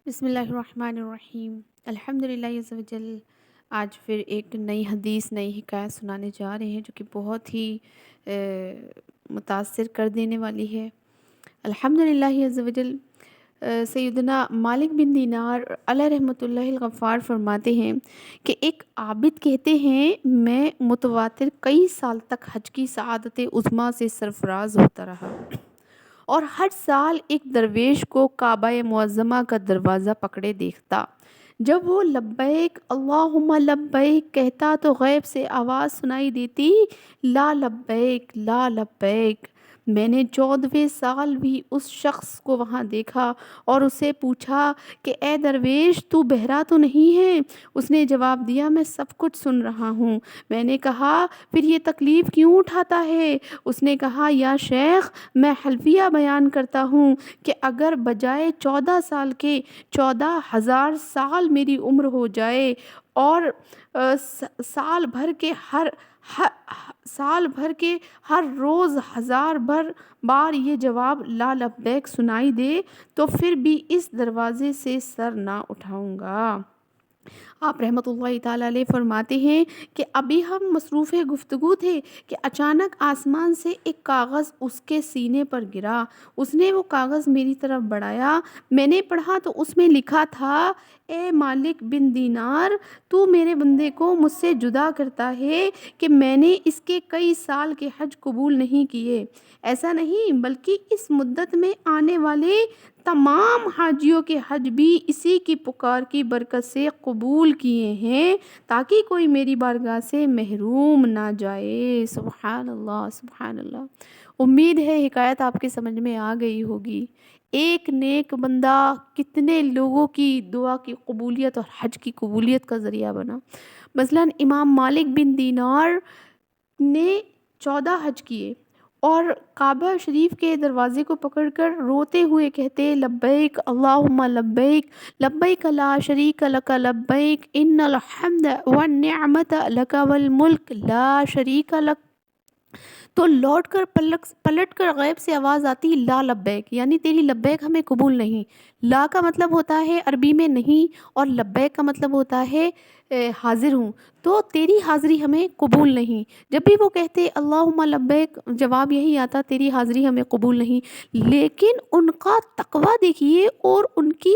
بسم اللہ الرحمن الرحیم۔ الحمدللہ عز وجل۔ آج پھر ایک نئی حدیث، نئی حکایت سنانے جا رہے ہیں جو کہ بہت ہی متاثر کر دینے والی ہے۔ الحمدللہ عز وجل۔ سیدنا مالک بن دینار علیہ رحمۃ اللہ الغفار فرماتے ہیں کہ ایک عابد کہتے ہیں میں متواتر کئی سال تک حج کی سعادت عظمیٰ سے سرفراز ہوتا رہا اور ہر سال ایک درویش کو کعبہ معظمہ کا دروازہ پکڑے دیکھتا۔ جب وہ لبیک اللہم لبیک کہتا تو غیب سے آواز سنائی دیتی، لا لبیک لا لبیک۔ میں نے 14ویں سال بھی اس شخص کو وہاں دیکھا اور اسے پوچھا کہ اے درویش تو بہرا تو نہیں ہے؟ اس نے جواب دیا میں سب کچھ سن رہا ہوں۔ میں نے کہا پھر یہ تکلیف کیوں اٹھاتا ہے؟ اس نے کہا یا شیخ میں حلفیہ بیان کرتا ہوں کہ اگر بجائے 14 سال کے 14,000 سال میری عمر ہو جائے اور سال بھر کے ہر روز 1000 بار یہ جواب لا لبیک سنائی دے تو پھر بھی اس دروازے سے سر نہ اٹھاؤں گا۔ آپ رحمۃ اللہ تعالیٰ علیہ فرماتے ہیں کہ ابھی ہم مصروف گفتگو تھے کہ اچانک آسمان سے ایک کاغذ اس کے سینے پر گرا۔ اس نے وہ کاغذ میری طرف بڑھایا، میں نے پڑھا تو اس میں لکھا تھا اے مالک بن دینار تو میرے بندے کو مجھ سے جدا کرتا ہے کہ میں نے اس کے کئی سال کے حج قبول نہیں کیے۔ ایسا نہیں بلکہ اس مدت میں آنے والے تمام حاجیوں کے حج بھی اسی کی پکار کی برکت سے قبول کیے ہیں تاکہ کوئی میری بارگاہ سے محروم نہ جائے۔ سبحان اللہ سبحان اللہ۔ امید ہے حکایت آپ کے سمجھ میں آ گئی ہوگی۔ ایک نیک بندہ کتنے لوگوں کی دعا کی قبولیت اور حج کی قبولیت کا ذریعہ بنا۔ مثلاً امام مالک بن دینار نے 14 حج کیے اور کعبہ شریف کے دروازے کو پکڑ کر روتے ہوئے کہتے لبیک اللہم لبیک لبیک لا شریک لک لبیک ان الحمد والنعمت لک والملک لا شریک لک۔ تو لوٹ کر پلٹ کر غیب سے آواز آتی لا لبیک، یعنی تیری لبیک ہمیں قبول نہیں۔ لا کا مطلب ہوتا ہے عربی میں نہیں، اور لبیک کا مطلب ہوتا ہے حاضر ہوں، تو تیری حاضری ہمیں قبول نہیں۔ جب بھی وہ کہتے اللہم لبیک جواب یہی آتا تیری حاضری ہمیں قبول نہیں۔ لیکن ان کا تقویٰ دیکھیے اور ان کی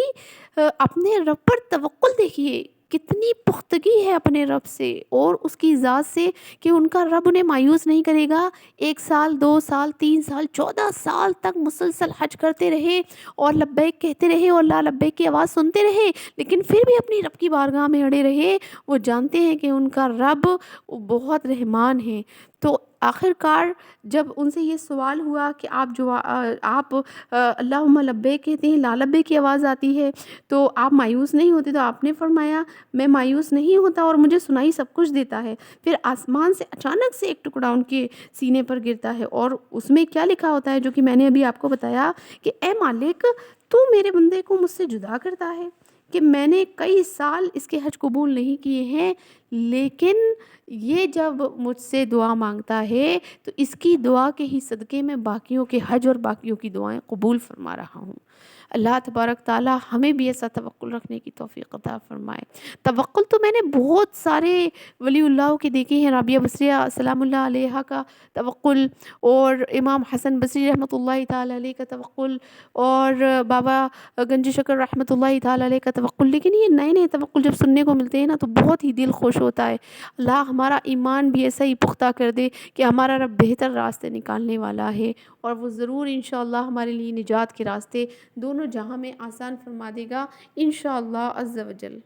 اپنے رب پر توکل دیکھیے، کتنی پختگی ہے اپنے رب سے اور اس کی ذات سے کہ ان کا رب انہیں مایوس نہیں کرے گا۔ 1 سال 2 سال 3 سال 14 سال تک مسلسل حج کرتے رہے اور لبیک کہتے رہے اور لا لبیک کی آواز سنتے رہے، لیکن پھر بھی اپنی رب کی بارگاہ میں اڑے رہے۔ وہ جانتے ہیں کہ ان کا رب بہت رحمان ہے۔ تو آخر کار جب ان سے یہ سوال ہوا کہ آپ اللہم لبیک کہتے ہیں، لا لبیک کی آواز آتی ہے تو آپ مایوس نہیں ہوتے؟ تو آپ نے فرمایا میں مایوس نہیں ہوتا اور مجھے سنائی سب کچھ دیتا ہے۔ پھر آسمان سے اچانک سے ایک ٹکڑا ان کے سینے پر گرتا ہے اور اس میں کیا لکھا ہوتا ہے جو کہ میں نے ابھی آپ کو بتایا کہ اے مالک تو میرے بندے کو مجھ سے جدا کرتا ہے کہ میں نے کئی سال اس کے حج قبول نہیں کیے ہیں، لیکن یہ جب مجھ سے دعا مانگتا ہے تو اس کی دعا کے ہی صدقے میں باقیوں کے حج اور باقیوں کی دعائیں قبول فرما رہا ہوں۔ اللہ تبارک تعالیٰ ہمیں بھی ایسا توکل رکھنے کی توفیق عطا فرمائے۔ توکل تو میں نے بہت سارے ولی اللہ کے دیکھے ہیں، رابعہ بصریہ سلام اللہ علیہا کا توکل، اور امام حسن بصری رحمۃ اللہ تعالیٰ علیہ کا توکل، اور بابا گنج شکر رحمۃ اللہ تعالیٰ علیہ کا توکل۔ لیکن یہ نئے نئے توکل جب سننے کو ملتے ہیں نا تو بہت ہی دل خوش ہوتا ہے۔ اللہ ہمارا ایمان بھی ایسا ہی پختہ کر دے کہ ہمارا رب بہتر راستے نکالنے والا ہے، اور وہ ضرور انشاءاللہ ہمارے لیے نجات کے راستے دونوں جہاں میں آسان فرما دے گا انشاءاللہ عز و جل۔